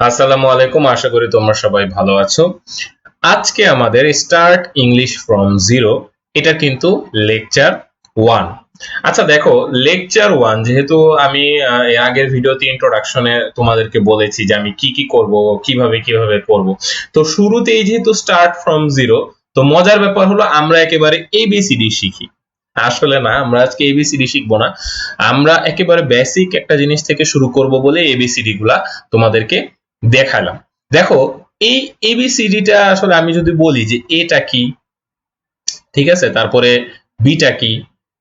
আসসালামু আলাইকুম, আশা করি তোমরা সবাই ভালো আছো। আজকে আমাদের স্টার্ট ইংলিশ ফ্রম জিরো, এটা কিন্তু লেকচার 1। আচ্ছা দেখো, লেকচার 1 যেহেতু আমি এর আগের ভিডিওতে ইন্ট্রোডাকশনে তোমাদেরকে বলেছি যে আমি কি কি করব, কিভাবে কিভাবে করব। তো শুরুতেই যেহেতু স্টার্ট ফ্রম জিরো, তো মজার ব্যাপার হলো আমরা একেবারে এবিসিডি শিখি। আসলে না, আমরা আজকে এবিসিডি শিখবো না, আমরা একেবারে বেসিক একটা জিনিস থেকে শুরু করব বলে এবিসিডি গুলা তোমাদেরকে দেখালাম। দেখো, এই এবিসিডিটা আসলে আমি যদি বলি যে এটা কি, ঠিক আছে, তারপরে বিটা কি,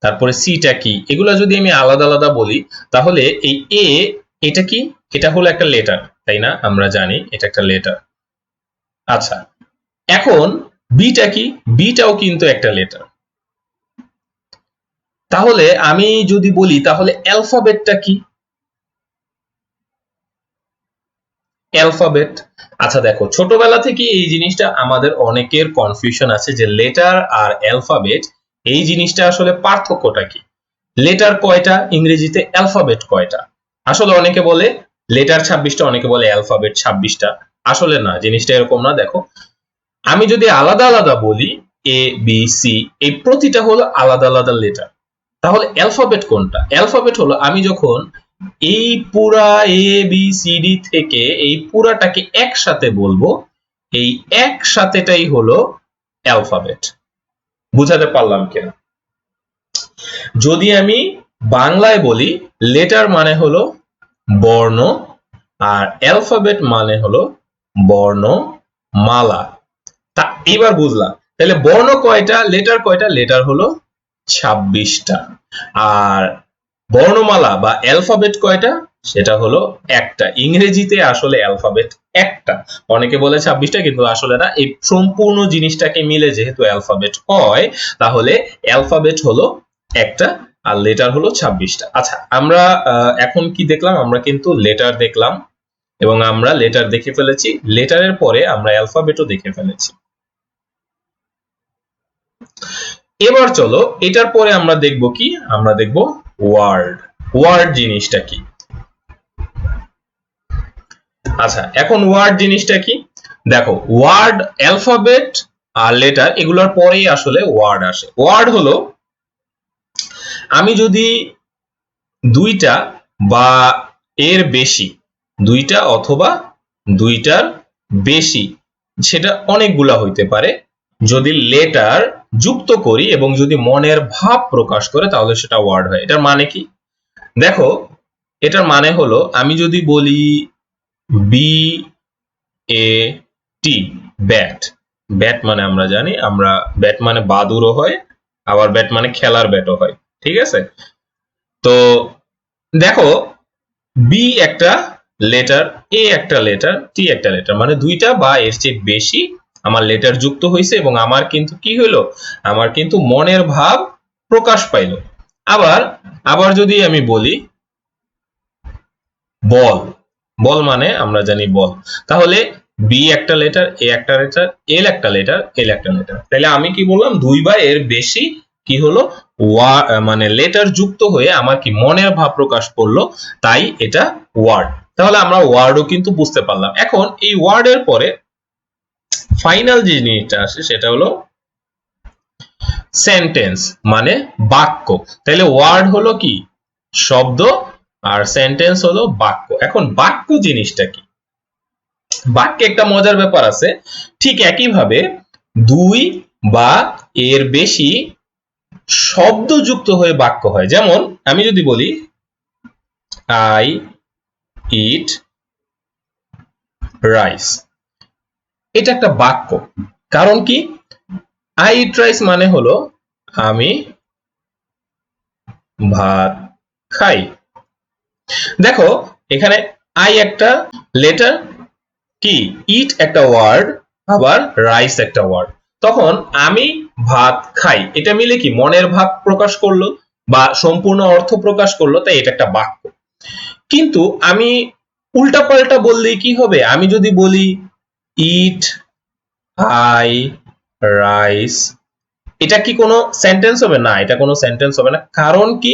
তারপরে সিটা কি, এগুলা যদি আমি আলাদা আলাদা বলি, তাহলে এই এ, এটা কি, এটা হলো একটা লেটার, তাই না? আমরা জানি এটা একটা লেটার। আচ্ছা, এখন বিটা কি, বিটাও কিন্তু একটা লেটার। তাহলে আমি যদি বলি তাহলে অ্যালফাবেটটা কি, অ্যালফাবেট। আচ্ছা দেখো, ছোটবেলা থেকে এই জিনিসটা আমাদের অনেকের কনফিউশন আছে যে লেটার আর অ্যালফাবেট এই জিনিসটা আসলে পার্থক্যটা কি, লেটার কয়টা ইংরেজিতে, অ্যালফাবেট কয়টা। আসলে অনেকে বলে লেটার 26টা, অনেকে বলে অ্যালফাবেট 26টা। আসলে না, জিনিসটা এরকম না। দেখো, আমি যদি আলাদা আলাদা বলি এ বি সি, এই প্রতিটা হলো আলাদা আলাদা লেটার। তাহলে অ্যালফাবেট কোনটা? অ্যালফাবেট হলো আমি যখন এই পুরা এ বি সি ডি থেকে এই পুরাটাকে একসাথে বলবো, এই একসাথেটাই হলো অ্যালফাবেট। বুঝাতে পারলাম কিনা? যদি আমি বাংলায় বলি, লেটার মানে হলো বর্ণ, আর অ্যালফাবেট মানে হলো বর্ণমালা। তা এবার বুঝলাম, তাহলে বর্ণ কয়টা, লেটার কয়টা, লেটার হলো 26টা। আর বর্ণমালা বা অ্যালফাবেট কয়টা, সেটা হলো একটা। ইংরেজিতে আসলে অ্যালফাবেট একটা। অনেকে বলে 26টা, কিন্তু আসলে না, এই সম্পূর্ণ জিনিসটাকে মিলে যেহেতু অ্যালফাবেট হয়, তাহলে অ্যালফাবেট হলো একটা আর লেটার হলো 26টা। আচ্ছা, আমরা এখন কি দেখলাম, আমরা কিন্তু লেটার দেখলাম এবং আমরা লেটার দেখে ফেলেছি, লেটারের পরে আমরা অ্যালফাবেটও দেখে ফেলেছি। এবার চলো এটার পরে আমরা দেখব কি, আমরা দেখব ওয়ার্ড। ওয়ার্ড জিনিসটা কি? আচ্ছা, এখন ওয়ার্ড জিনিসটা কি, দেখো, ওয়ার্ড, অ্যালফাবেট আর লেটার এগুলোর পরেই আসলে ওয়ার্ড আসে। ওয়ার্ড হলো আমি যদি দুইটা বা এর বেশি, দুইটা অথবা দুইটার বেশি, সেটা অনেকগুলা হইতে পারে, যদি লেটার যুক্ত করি এবং যদি মনের ভাব প্রকাশ করে, তাহলে সেটা ওয়ার্ড হয়। এটার মানে কি? দেখো, এটার মানে হলো আমি যদি বলি B A T, bat. Bat মানে আমরা জানি, আমরা ব্যাট মানে বাদুড়ও হয়, আবার ব্যাট মানে খেলার ব্যাটও হয়, ঠিক আছে? তো দেখো, বি একটা লেটার, এ একটা লেটার, টি একটা লেটার, মানে দুইটা বা এর চেয়ে বেশি আমার লেটার যুক্ত হয়েছে এবং আমার কিন্তু কি হইলো, আমার কিন্তু মনের ভাব প্রকাশ পাইলো। আবার আবার যদি আমি বলি বল, বল মানে আমরা জানি বল, তাহলে বি একটা লেটার, এ একটা লেটার, এল একটা লেটার, এল একটা লেটার, তাহলে আমি কি বললাম, দুই বা এর বেশি কি হলো, মানে লেটার যুক্ত হয়ে আমার কি মনের ভাব প্রকাশ করলো, তাই এটা ওয়ার্ড। তাহলে আমরা ওয়ার্ডও কিন্তু বুঝতে পারলাম। এখন এই ওয়ার্ডের পরে ফাইনাল যে জিনিসটা আসে সেটা হলো সেন্টেন্স, মানে বাক্য। তাহলে ওয়ার্ড হলো কি, শব্দ, আর সেন্টেন্স হলো বাক্য। এখন বাক্য জিনিসটা কি? বাক্যে একটা মজার ব্যাপার আছে, ঠিক একইভাবে দুই বা এর বেশি শব্দ যুক্ত হয়ে বাক্য হয়। যেমন আমি যদি বলি আই ইট রাইস, এটা একটা বাক্য। কারণ কি, আই ইট রাইস মানে হলো আমি ভাত খাই। দেখো, এখানে আই একটা লেটার, কি, ইট একটা ওয়ার্ড, আবার রাইস একটা ওয়ার্ড। তখন আমি ভাত খাই, এটা মিলে কি মনের ভাব প্রকাশ করলো বা সম্পূর্ণ অর্থ প্রকাশ করলো, তাই এটা একটা বাক্য। কিন্তু আমি উল্টাপাল্টা বললে কি হবে, আমি যদি বলি ইট আই রাইস, এটা কি কোনো সেন্টেন্স হবে? না, এটা কোনো সেন্টেন্স হবে না। কারণ কি?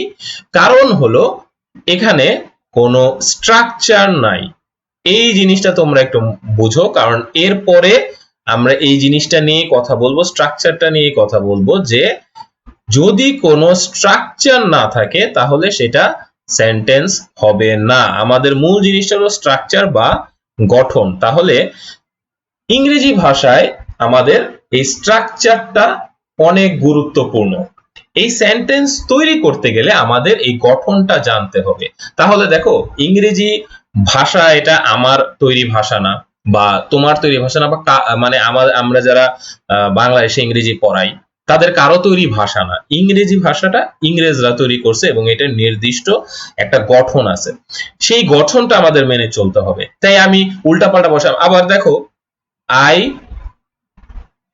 কারণ হলো এখানে কোনো স্ট্রাকচার নাই, এই জিনিসটা তোমরা একটু বুঝো, কারণ এরপরে আমরা এই জিনিসটা নিয়ে কথা বলবো, স্ট্রাকচারটা নিয়ে কথা বলবো, যে যদি কোনো স্ট্রাকচার না থাকে তাহলে সেটা সেন্টেন্স হবে না। আমাদের মূল জিনিসটা হলো স্ট্রাকচার বা গঠন। তাহলে ইংরেজি ভাষায় আমাদের এই স্ট্রাকচারটা অনেক গুরুত্বপূর্ণ। এই সেন্টেন্স তৈরি করতে গেলে আমাদের এই গঠনটা জানতে হবে। তাহলে দেখো, ইংরেজি ভাষা এটা আমার তৈরি ভাষা না, বা তোমার তৈরি ভাষা না, বা মানে আমরা যারা বাংলাদেশে ইংরেজি পড়াই তাদের কারো তৈরি ভাষা না। ইংরেজি ভাষাটা ইংরেজরা তৈরি করছে এবং এটা নির্দিষ্ট একটা গঠন আছে, সেই গঠনটা আমাদের মেনে চলতে হবে। তাই আমি উল্টাপাল্টা বসাম। আবার দেখো, আই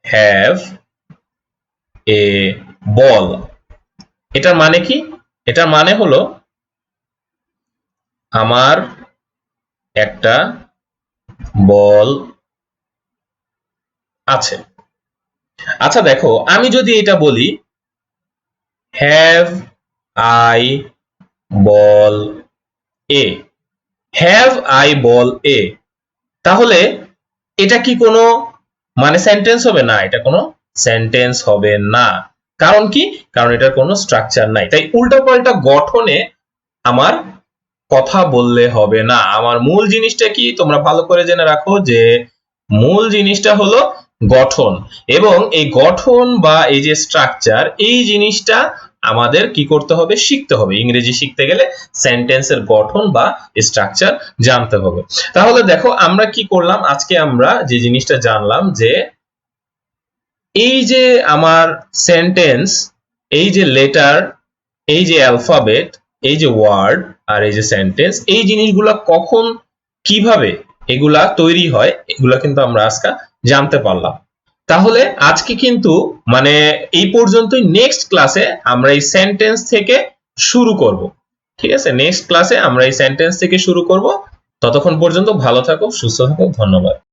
হ্যাভ এ বল, এটার মানে কি? এটার মানে হলো আমার একটা বল আছে। আচ্ছা দেখো, আমি যদি এটা বলি have I ball a, have I ball a, তাহলে এটা কি কোনো মানে সেন্টেন্স হবে? না, এটা কোনো সেন্টেন্স হবে না। কারণ কি? কারণ এটার কোনো স্ট্রাকচার নাই। তাই উল্টাপাল্টা গঠনে আমার কথা বললে হবে না। আমার মূল জিনিসটা কি তোমরা ভালো করে জেনে রাখো, যে মূল জিনিসটা হলো গঠন, এবং এই গঠন বা এই যে স্ট্রাকচার, এই জিনিসটা আমাদের কি করতে হবে? শিখতে হবে। ইংরেজি শিখতে গেলে সেন্টেন্সের গঠন বা স্ট্রাকচার জানতে হবে। তাহলে দেখো, আমরা কি করলাম আজকে? আমরা যে জিনিসটা জানলাম যে এই যে আমার সেন্টেন্স, এই যে লেটার, এই যে অ্যালফাবেট, এই যে ওয়ার্ড, আর এই যে সেন্টেন্স, এই জিনিসগুলা কখন কিভাবে এগুলা তৈরি হয়, এগুলা কিন্তু আমরা আজকে জানতে পারলাম। তাহলে আজকে কিন্তু মানে এই পর্যন্তই। নেক্সট ক্লাসে আমরা এই সেন্টেন্স থেকে শুরু করব। ঠিক আছে, নেক্সট ক্লাসে আমরা এই সেন্টেন্স থেকে শুরু করব। ততক্ষণ পর্যন্ত ভালো থাকো, সুস্থ থাকো, ধন্যবাদ।